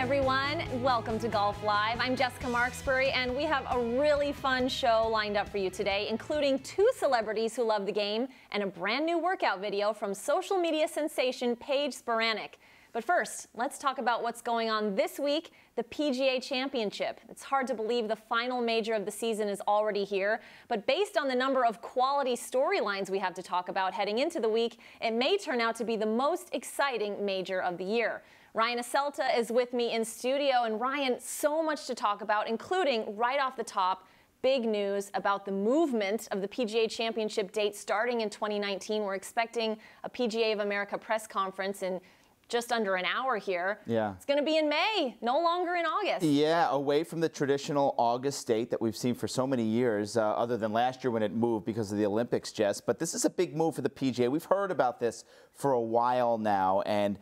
everyone. Welcome to Golf Live. I'm Jessica Marksbury, and we have a really fun show lined up for you today, including 2 celebrities who love the game and a brand new workout video from social media sensation Paige Spiranac. But first, let's talk about what's going on this week, the PGA Championship. It's hard to believe the final major of the season is already here, but based on the number of quality storylines we have to talk about heading into the week, it may turn out to be the most exciting major of the year. Ryan Aselta is with me in studio, and Ryan, so much to talk about, including right off the top, big news about the movement of the PGA Championship date starting in 2019. We're expecting a PGA of America press conference in just under an hour here. Yeah. It's going to be in May, no longer in August. Yeah, away from the traditional August date that we've seen for so many years, other than last year when it moved because of the Olympics, Jess. But this is a big move for the PGA. We've heard about this for a while now, and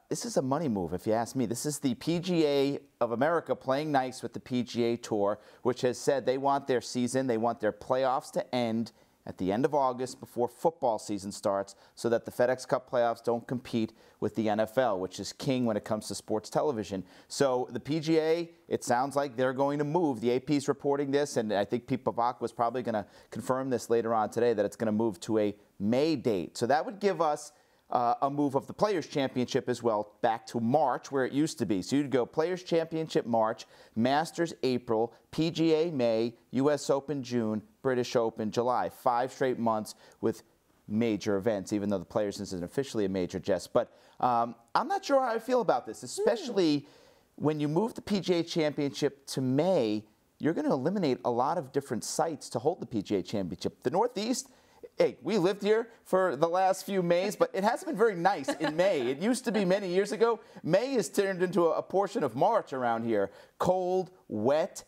this is a money move, if you ask me. This is the PGA of America playing nice with the PGA Tour, which has said they want their season, they want their playoffs to end at the end of August before football season starts so that the FedEx Cup playoffs don't compete with the NFL, which is king when it comes to sports television. So the PGA, it sounds like they're going to move. The AP's reporting this, and I think Pete Pavak was probably going to confirm this later on today, that it's going to move to a May date. So that would give us a move of the Players' Championship as well back to March, where it used to be. So you'd go Players' Championship March, Masters April, PGA May, U.S. Open June, British Open July. 5 straight months with major events, even though the Players isn't officially a major, Jess. But I'm not sure how I feel about this, especially when you move the PGA Championship to May. You're going to eliminate a lot of different sites to hold the PGA Championship. The Northeast, hey, we lived here for the last few Mays, but it hasn't been very nice in May. It used to be many years ago. May has turned into a portion of March around here. Cold, wet.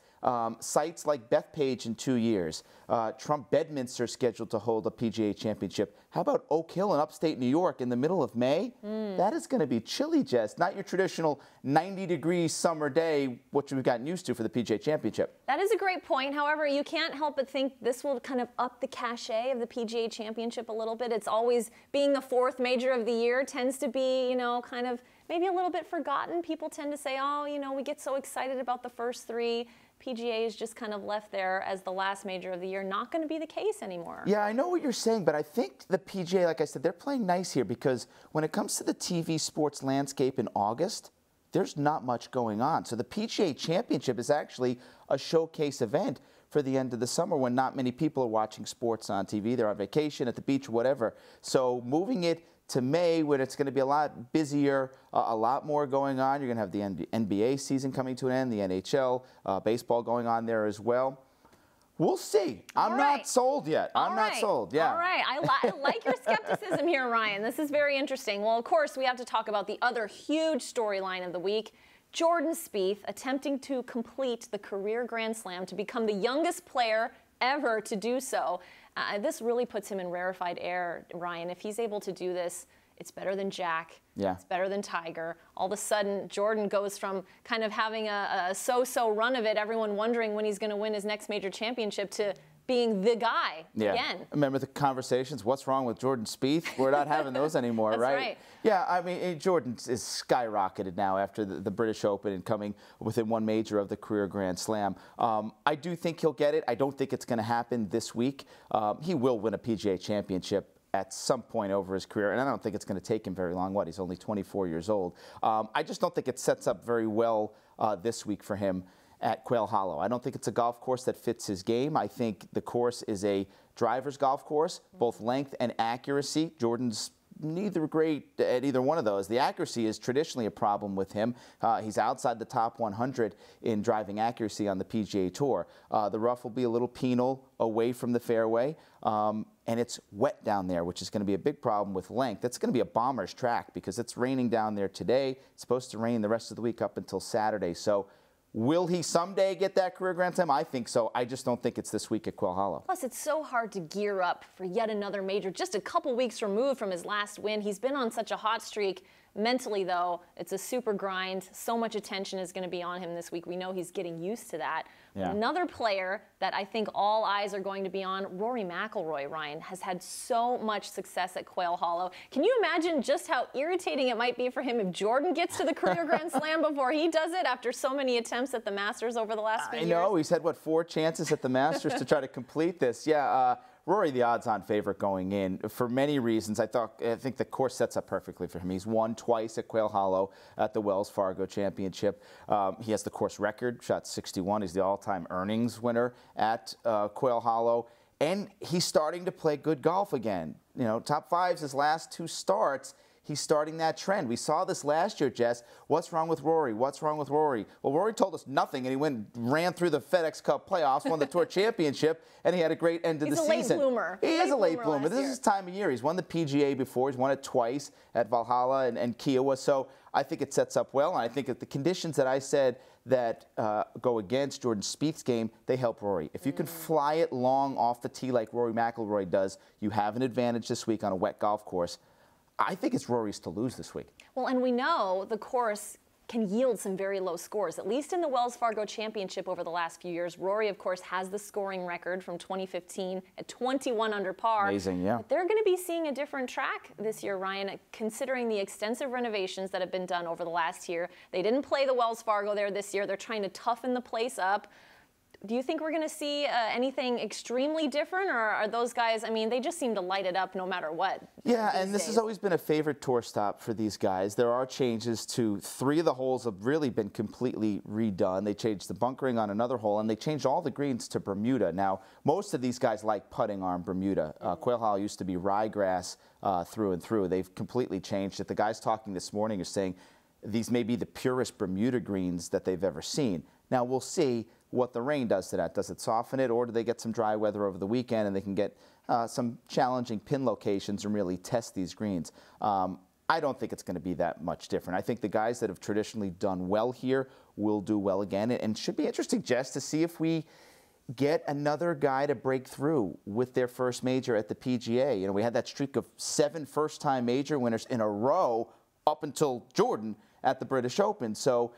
Sites like Bethpage in 2 years. Trump Bedminster scheduled to hold a PGA Championship. How about Oak Hill in upstate New York in the middle of May? That is going to be chilly, Jess. Not your traditional 90-degree summer day, which we've gotten used to for the PGA Championship. That is a great point. However, you can't help but think this will kind of up the cachet of the PGA Championship a little bit. It's always, being the 4th major of the year, tends to be, you know, kind of maybe a little bit forgotten. People tend to say, oh, you know, we get so excited about the first 3. PGA is just kind of left there as the last major of the year. Not going to be the case anymore. Yeah, I know what you're saying, but I think the PGA, like I said, they're playing nice here because when it comes to the TV sports landscape in August, there's not much going on. So the PGA Championship is actually a showcase event for the end of the summer when not many people are watching sports on TV. They're on vacation, at the beach, whatever. So moving it to May, when it's going to be a lot busier, a lot more going on. You're going to have the NBA season coming to an end, the NHL, baseball going on there as well. We'll see. I'm not sold yet. I'm not sold. Yeah. All right. I like your skepticism here, Ryan. This is very interesting. Well, of course, we have to talk about the other huge storyline of the week. Jordan Spieth attempting to complete the career Grand Slam to become the youngest player ever to do so. This really puts him in rarefied air, Ryan. If he's able to do this, it's better than Jack. Yeah. It's better than Tiger. All of a sudden, Jordan goes from kind of having a so-so run of it, everyone wondering when he's going to win his next major championship, to being the guy again. Remember the conversations, what's wrong with Jordan Spieth? We're not having those anymore, That's right? Yeah, I mean, Jordan is skyrocketed now after the British Open and coming within 1 major of the career Grand Slam. I do think he'll get it. I don't think it's going to happen this week. He will win a PGA Championship at some point over his career, and I don't think it's going to take him very long. He's only 24 years old. I just don't think it sets up very well this week for him at Quail Hollow. I don't think it's a golf course that fits his game. I think the course is a driver's golf course, both length and accuracy. Jordan's neither great at either one of those. The accuracy is traditionally a problem with him. He's outside the top 100 in driving accuracy on the PGA Tour. The rough will be a little penal away from the fairway, and it's wet down there, which is going to be a big problem with length. It's going to be a bomber's track because it's raining down there today. It's supposed to rain the rest of the week up until Saturday. So will he someday get that career Grand Slam? I think so. I just don't think it's this week at Quail Hollow. Plus, it's so hard to gear up for yet another major. Just a couple weeks removed from his last win. He's been on such a hot streak. Mentally, though, it's a super grind. So much attention is going to be on him this week. We know he's getting used to that. Yeah. Another player that I think all eyes are going to be on, Rory McIlroy, Ryan, has had so much success at Quail Hollow. Can you imagine just how irritating it might be for him if Jordan gets to the career Grand Slam before he does it after so many attempts at the Masters over the last few years? I know. He's had, what, 4 chances at the Masters to try to complete this. Yeah, Rory, the odds-on favorite going in for many reasons. I think the course sets up perfectly for him. He's won twice at Quail Hollow at the Wells Fargo Championship. He has the course record, shot 61. He's the all-time earnings winner at Quail Hollow. And he's starting to play good golf again. You know, top 5s his last 2 starts. He's starting that trend. We saw this last year, Jess. What's wrong with Rory? What's wrong with Rory? Well, Rory told us nothing, and he ran through the FedEx Cup playoffs, won the Tour Championship, and he had a great end of the season. He's a late bloomer. He is a late bloomer. This is his time of year. He's won the PGA before. He's won it twice at Valhalla and Kiowa. So I think it sets up well, and I think that the conditions that I said that go against Jordan Spieth's game, they help Rory. If you can fly it long off the tee like Rory McIlroy does, you have an advantage this week on a wet golf course. I think it's Rory's to lose this week. Well, and we know the course can yield some very low scores, at least in the Wells Fargo Championship over the last few years. Rory, of course, has the scoring record from 2015 at 21 under par. Amazing, yeah. But they're going to be seeing a different track this year, Ryan, considering the extensive renovations that have been done over the last year. They didn't play the Wells Fargo there this year. They're trying to toughen the place up. Do you think we're going to see anything extremely different, or are those guys, I mean, they just seem to light it up no matter what? Yeah, and this has always been a favorite tour stop for these guys. There are changes to 3 of the holes have really been completely redone. They changed the bunkering on another hole, and they changed all the greens to Bermuda. Now, most of these guys like putting on Bermuda. Quail Hollow used to be ryegrass through and through. They've completely changed it. The guys talking this morning are saying these may be the purest Bermuda greens that they've ever seen. Now, we'll see what the rain does to that. Does it soften it, or do they get some dry weather over the weekend and they can get some challenging pin locations and really test these greens? I don't think it's going to be that much different. I think the guys that have traditionally done well here will do well again. And should be interesting, Jess, to see if we get another guy to break through with their first major at the PGA. You know, we had that streak of 7 first-time major winners in a row up until Jordan at the British Open. So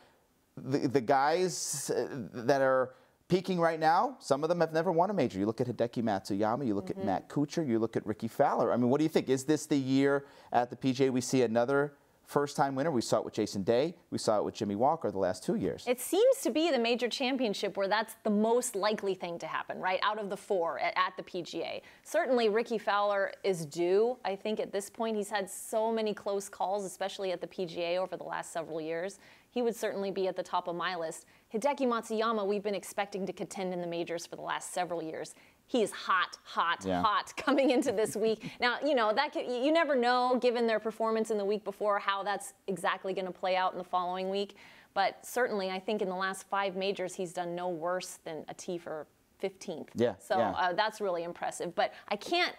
the guys that are peaking right now, some of them have never won a major. You look at Hideki Matsuyama, you look at Matt Kuchar, you look at Ricky Fowler. I mean, what do you think? Is this the year at the PGA we see another first-time winner? We saw it with Jason Day. We saw it with Jimmy Walker the last 2 years. It seems to be the major championship where that's the most likely thing to happen, right, out of the 4 at the PGA. Certainly, Ricky Fowler is due. I think at this point he's had so many close calls, especially at the PGA over the last several years. He would certainly be at the top of my list. Hideki Matsuyama, we've been expecting to contend in the majors for the last several years. He is hot, hot coming into this week. Now, you know, you never know, given their performance in the week before, how that's exactly going to play out in the following week. But certainly, I think in the last 5 majors, he's done no worse than a tee for 15th. Yeah. So that's really impressive. But I can't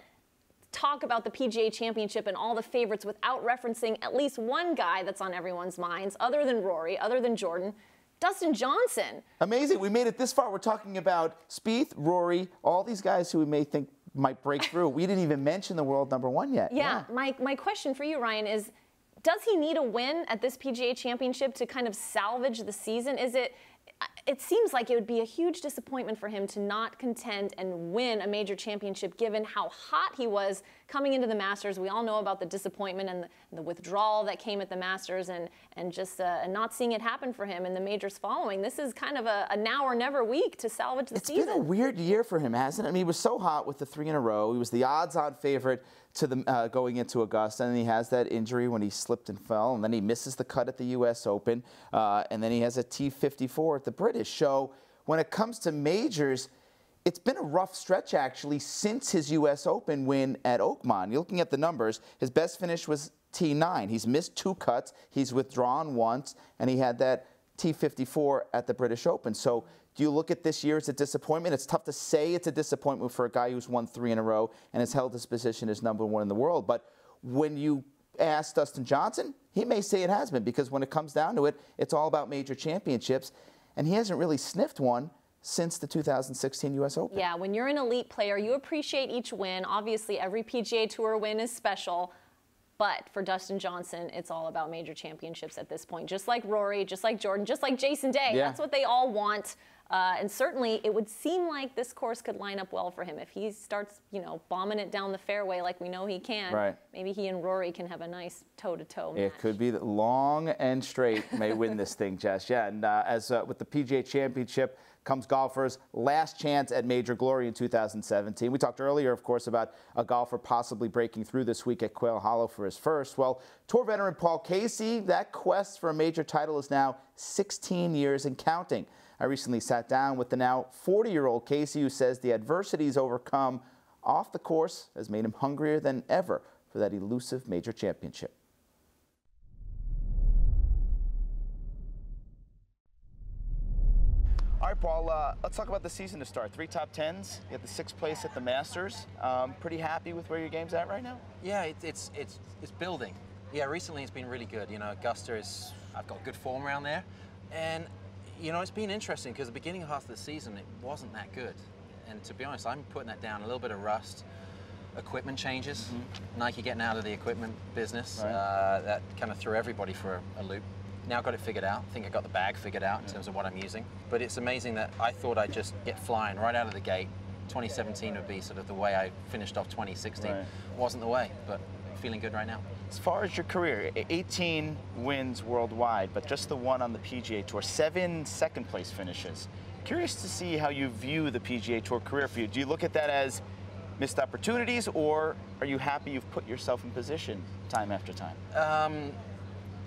talk about the PGA Championship and all the favorites without referencing at least one guy that's on everyone's minds, other than Rory, other than Jordan. Dustin Johnson. Amazing. We made it this far. We're talking about Spieth, Rory, all these guys who we may think might break through. We didn't even mention the world #1 yet. Yeah. My question for you, Ryan, is does he need a win at this PGA Championship to kind of salvage the season? It seems like it would be a huge disappointment for him to not contend and win a major championship given how hot he was coming into the Masters. We all know about the disappointment and the withdrawal that came at the Masters and just not seeing it happen for him in the majors following. This is kind of a now or never week to salvage the season. It's been a weird year for him, hasn't it? I mean, he was so hot with the 3 in a row. He was the odds-on favorite to the going into Augusta, and he has that injury when he slipped and fell, and then he misses the cut at the U.S. Open, and then he has a T54 at the British. So when it comes to majors, it's been a rough stretch, actually, since his U.S. Open win at Oakmont. You're looking at the numbers. His best finish was T9. He's missed 2 cuts. He's withdrawn once, and he had that T54 at the British Open. So do you look at this year as a disappointment? It's tough to say it's a disappointment for a guy who's won 3 in a row and has held his position as #1 in the world. But when you ask Dustin Johnson, he may say it has been, because when it comes down to it, it's all about major championships, and he hasn't really sniffed one since the 2016 U.S. Open. Yeah, when you're an elite player, you appreciate each win. Obviously, every PGA Tour win is special. But for Dustin Johnson, it's all about major championships at this point. Just like Rory, just like Jordan, just like Jason Day. Yeah. That's what they all want. And certainly, it would seem like this course could line up well for him. If he starts, bombing it down the fairway like we know he can, right, maybe he and Rory can have a nice toe-to-toe match. It could be that long and straight may win this thing, Jess. Yeah, and as with the PGA Championship comes golfers' last chance at major glory in 2017. We talked earlier, of course, about a golfer possibly breaking through this week at Quail Hollow for his first. Well, Tour veteran Paul Casey, that quest for a major title is now 16 years and counting. I recently sat down with the now 40-year-old Casey, who says the adversities overcome off the course has made him hungrier than ever for that elusive major championship. All right, Paul, let's talk about the season to start. 3 top 10s. You had the 6th place at the Masters. Pretty happy with where your game's at right now? Yeah, it's building. Yeah, recently it's been really good. Augusta I've got good form around there. And, it's been interesting because the beginning of half of the season, it wasn't that good. And to be honest, I'm putting that down, a little bit of rust, equipment changes, Nike getting out of the equipment business. Right. That kind of threw everybody for a loop. Now got it figured out. I think I got the bag figured out in terms of what I'm using. But it's amazing that I thought I'd just get flying right out of the gate. 2017 would be sort of the way I finished off 2016. Right. Wasn't the way, but feeling good right now. As far as your career, 18 wins worldwide, but just the one on the PGA Tour, 7 second-place finishes. Curious to see how you view the PGA Tour career for you. Do you look at that as missed opportunities, or are you happy you've put yourself in position time after time?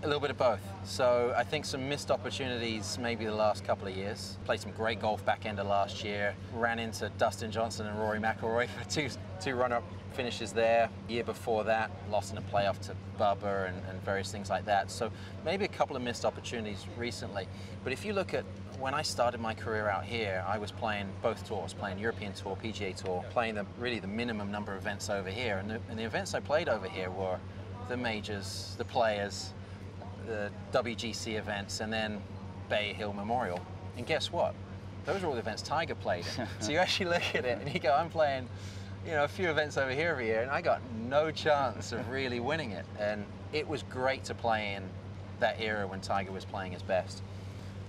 A little bit of both. So I think some missed opportunities maybe the last couple of years. Played some great golf back end of last year. Ran into Dustin Johnson and Rory McIlroy for two runner-up finishes there. Year before that, lost in a playoff to Bubba and various things like that. So maybe a couple of missed opportunities recently. But if you look at when I started my career out here, I was playing both tours, playing European Tour, PGA Tour, playing really the minimum number of events over here. And the events I played over here were the majors, the players, the WGC events, and then Bay Hill Memorial. And guess what? Those are all the events Tiger played in. So you actually look at it and you go, I'm playing, a few events over here every year, and I got no chance of really winning it. And it was great to play in that era when Tiger was playing his best.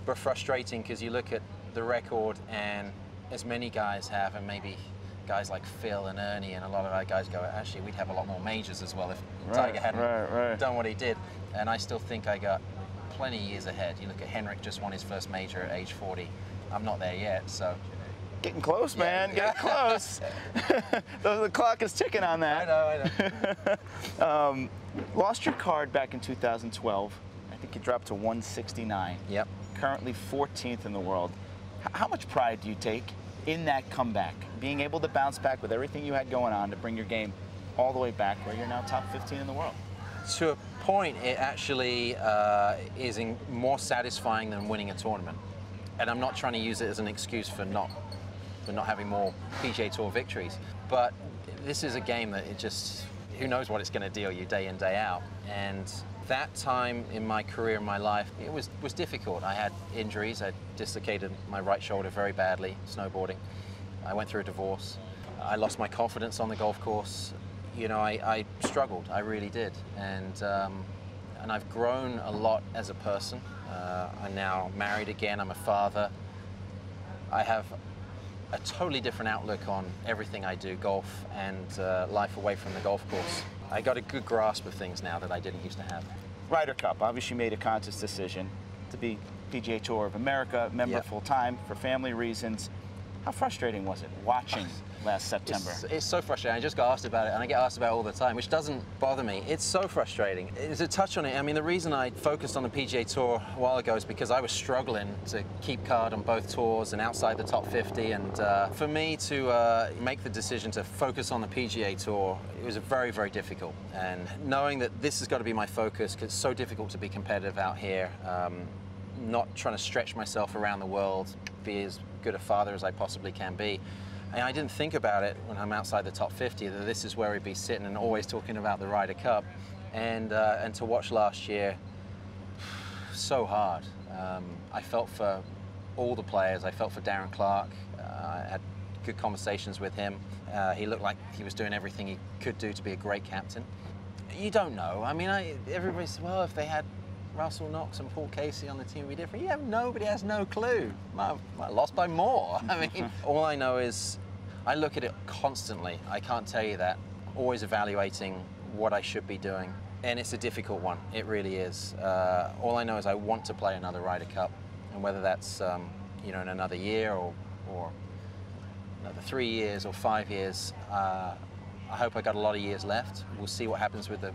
But frustrating because you look at the record, and as many guys have, and maybe guys like Phil and Ernie and a lot of our guys go, actually, we'd have a lot more majors as well if Tiger hadn't done what he did. And I still think I got plenty of years ahead. You look at Henrik, just won his first major at age 40. I'm not there yet, so. Getting close, man. Getting close. The clock is ticking on that. I know. Lost your card back in 2012. I think you dropped to 169. Yep. Currently 14th in the world. How much pride do you take in that comeback? Being able to bounce back with everything you had going on to bring your game all the way back where you're now top 15 in the world? To a point, it actually is more satisfying than winning a tournament. And I'm not trying to use it as an excuse for not having more PGA Tour victories. But this is a game that who knows what it's going to deal you day in, day out. And that time in my career, in my life, it was difficult. I had injuries. I dislocated my right shoulder very badly, snowboarding. I went through a divorce. I lost my confidence on the golf course. I struggled, I really did. And I've grown a lot as a person. I'm now married again, I'm a father. I have a totally different outlook on everything I do, golf and life away from the golf course. I got a good grasp of things now that I didn't used to have. Ryder Cup, obviously made a conscious decision to be PGA Tour of America member full-time for family reasons. How frustrating was it watching last September? It's so frustrating. I just got asked about it, and I get asked about it all the time, which doesn't bother me. It's so frustrating. It's a touch on it. I mean, the reason I focused on the PGA Tour a while ago is because I was struggling to keep card on both tours and outside the top 50. And for me to make the decision to focus on the PGA Tour, it was very, very difficult. And knowing that this has got to be my focus, because it's so difficult to be competitive out here, not trying to stretch myself around the world, be as good a father as I possibly can be. And I didn't think about it when I'm outside the top 50, that this is where we'd be sitting and always talking about the Ryder Cup. And to watch last year, so hard. I felt for all the players. I felt for Darren Clark. I had good conversations with him. He looked like he was doing everything he could do to be a great captain. You don't know. I mean, everybody says, well, if they had Russell Knox and Paul Casey on the team, it'd be different. Nobody has no clue. I lost by more. I mean, all I know is I look at it constantly. I can't tell you that. Always evaluating what I should be doing. And it's a difficult one. It really is. All I know is I want to play another Ryder Cup. And whether that's, in another year or another 3 years or 5 years, I hope I got a lot of years left. We'll see what happens with the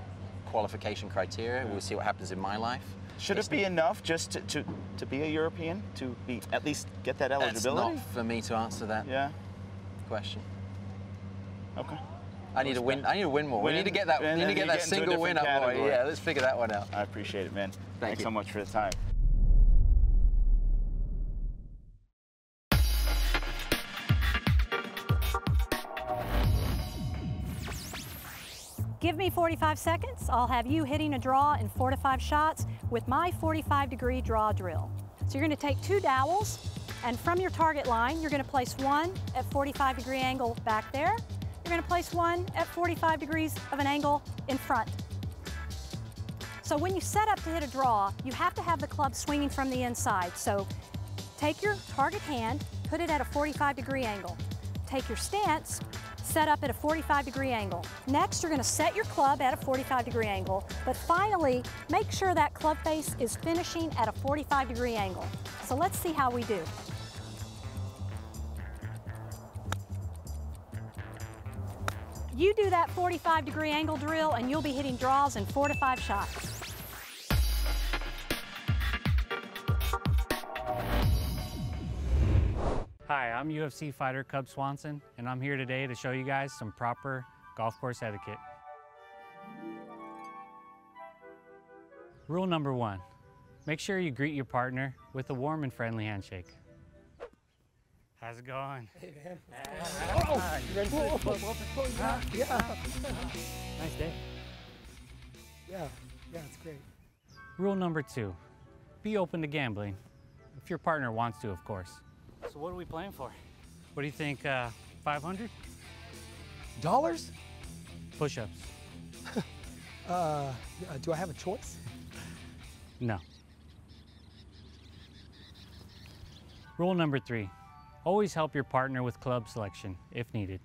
qualification criteria. We'll see what happens in my life. Should it be enough just to be a European, to be at least get that eligibility? It's not for me to answer that question. Okay. I need to win. I need to win more. We need to get that. We need to get that single win up, boy. Yeah, let's figure that one out. I appreciate it, man. Thanks so much for the time. Give me 45 seconds. I'll have you hitting a draw in 4 to 5 shots with my 45-degree draw drill. So you're going to take 2 dowels, and from your target line, you're going to place one at 45-degree angle back there. You're going to place one at 45 degrees of an angle in front. So when you set up to hit a draw, you have to have the club swinging from the inside. So take your target hand, put it at a 45-degree angle. Take your stance, set up at a 45-degree angle. Next, you're going to set your club at a 45-degree angle, but finally, make sure that club face is finishing at a 45-degree angle. So let's see how we do. You do that 45-degree angle drill, and you'll be hitting draws in 4 to 5 shots. Hi, I'm UFC fighter Cub Swanson, and I'm here today to show you guys some proper golf course etiquette. Rule number 1, make sure you greet your partner with a warm and friendly handshake. How's it going? Hey, man. Oh, you ready for this? Yeah. Nice day. Yeah, it's great. Rule number 2, be open to gambling, if your partner wants to, of course. So what are we playing for? What do you think, 500? Dollars? Push-ups. Do I have a choice? No. Rule number 3, always help your partner with club selection, if needed.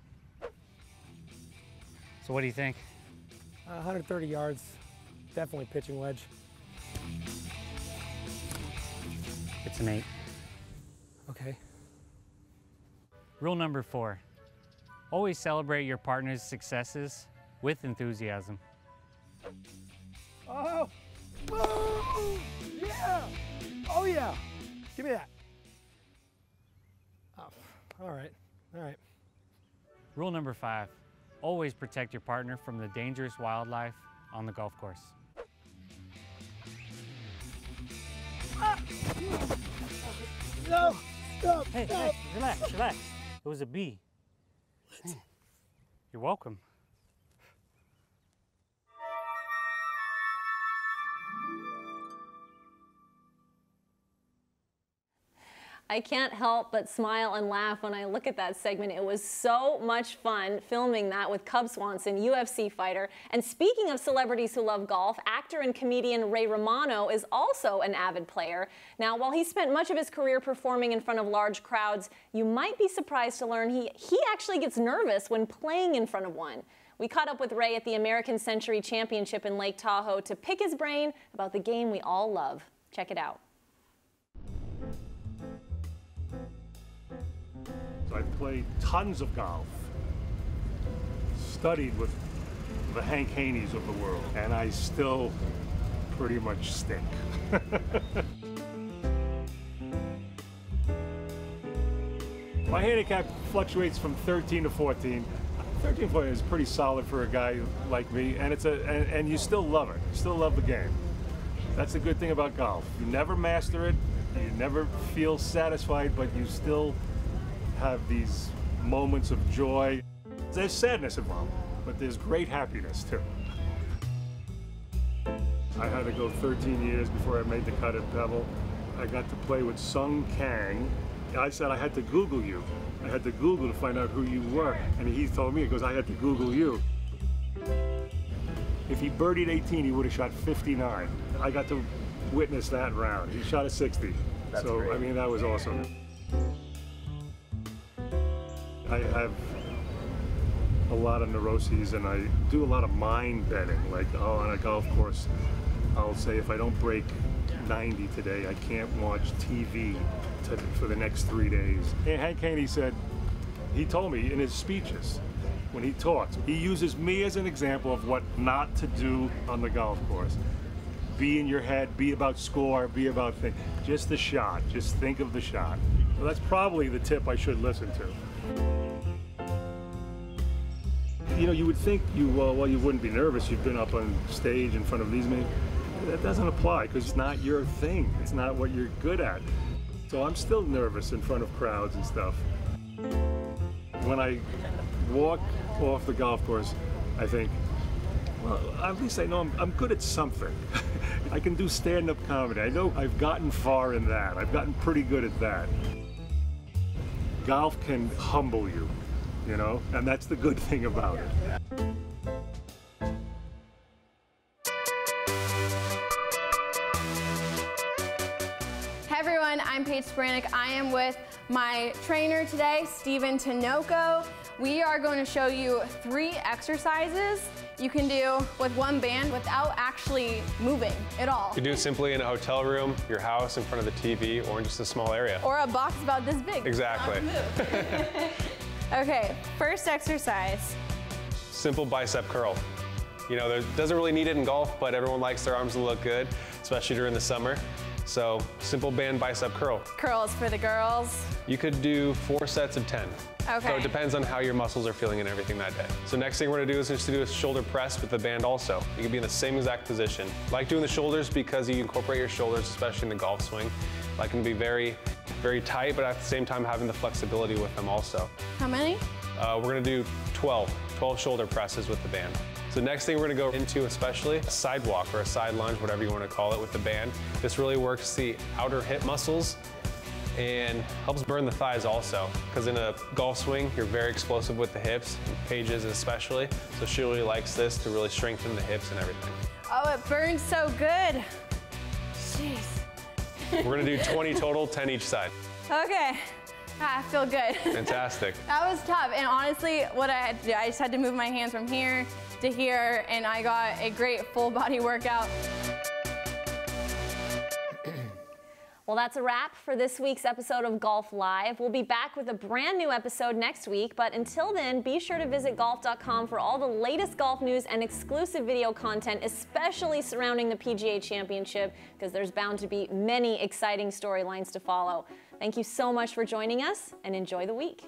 So what do you think? 130 yards, definitely pitching wedge. It's an 8. Okay. Rule number 4, always celebrate your partner's successes with enthusiasm. Oh! Whoa! Yeah! Oh yeah! Give me that. Oh, all right. Rule number 5, always protect your partner from the dangerous wildlife on the golf course. No! Stop! Hey, relax. It was a B. What? You're welcome. I can't help but smile and laugh when I look at that segment. It was so much fun filming that with Cub Swanson, UFC fighter. And speaking of celebrities who love golf, actor and comedian Ray Romano is also an avid player. Now, while he spent much of his career performing in front of large crowds, you might be surprised to learn he actually gets nervous when playing in front of one. We caught up with Ray at the American Century Championship in Lake Tahoe to pick his brain about the game we all love. Check it out. I've played tons of golf, studied with the Hank Haneys of the world, and I still pretty much stink. My handicap fluctuates from 13 to 14. 13 to 14 is pretty solid for a guy like me, and and you still love it. You still love the game. That's the good thing about golf. You never master it, you never feel satisfied, but you still have these moments of joy. There's sadness involved, but there's great happiness too. I had to go 13 years before I made the cut at Pebble. I got to play with Sung Kang. I said I had to Google you. I had to Google to find out who you were. And he told me, he goes, I had to Google you. If he birdied 18, he would have shot 59. I got to witness that round. He shot a 60. That's so, great. I mean, that was awesome. I have a lot of neuroses, and I do a lot of mind betting. Like, oh, on a golf course, I'll say if I don't break 90 today, I can't watch TV for the next 3 days. And Hank Haney said, he told me in his speeches, when he talks, he uses me as an example of what not to do on the golf course. Be in your head, be about score, be about things. Just the shot, just think of the shot. So that's probably the tip I should listen to. You know, you would think you wouldn't be nervous. You've been up on stage in front of these men. That doesn't apply because it's not your thing. It's not what you're good at. So I'm still nervous in front of crowds and stuff. When I walk off the golf course, I think, well, at least I know I'm good at something. I can do stand-up comedy. I know I've gotten far in that. I've gotten pretty good at that. Golf can humble you, you know, and that's the good thing about it. Hey everyone, I'm Paige Spiranac. I am with my trainer today, Steven Tinoco. We are going to show you 3 exercises you can do with one band without actually moving at all. You can do it simply in a hotel room, your house, in front of the TV, or in just a small area. Or a box about this big. Exactly. Okay, first exercise. Simple bicep curl. You know, there doesn't really need it in golf, but everyone likes their arms to look good, especially during the summer. So, simple band bicep curl. Curls for the girls. You could do 4 sets of 10. Okay. So it depends on how your muscles are feeling and everything that day. So next thing we're gonna do is just to do a shoulder press with the band also. You can be in the same exact position. Like doing the shoulders because you incorporate your shoulders, especially in the golf swing. Like can be very, very tight, but at the same time having the flexibility with them also. How many? We're gonna do 12 shoulder presses with the band. So next thing we're gonna go into especially a side walk or a side lunge, whatever you wanna call it with the band. This really works the outer hip muscles and helps burn the thighs also. Because in a golf swing, you're very explosive with the hips, Paige is especially. So she really likes this to really strengthen the hips and everything. Oh, it burns so good. Jeez. We're gonna do 20 total, 10 each side. Okay. I feel good. Fantastic. That was tough, and honestly, what I had to do, I just had to move my hands from here to here, and I got a great full body workout. Well, that's a wrap for this week's episode of Golf Live. We'll be back with a brand new episode next week, but until then, be sure to visit Golf.com for all the latest golf news and exclusive video content, especially surrounding the PGA Championship, because there's bound to be many exciting storylines to follow. Thank you so much for joining us, and enjoy the week.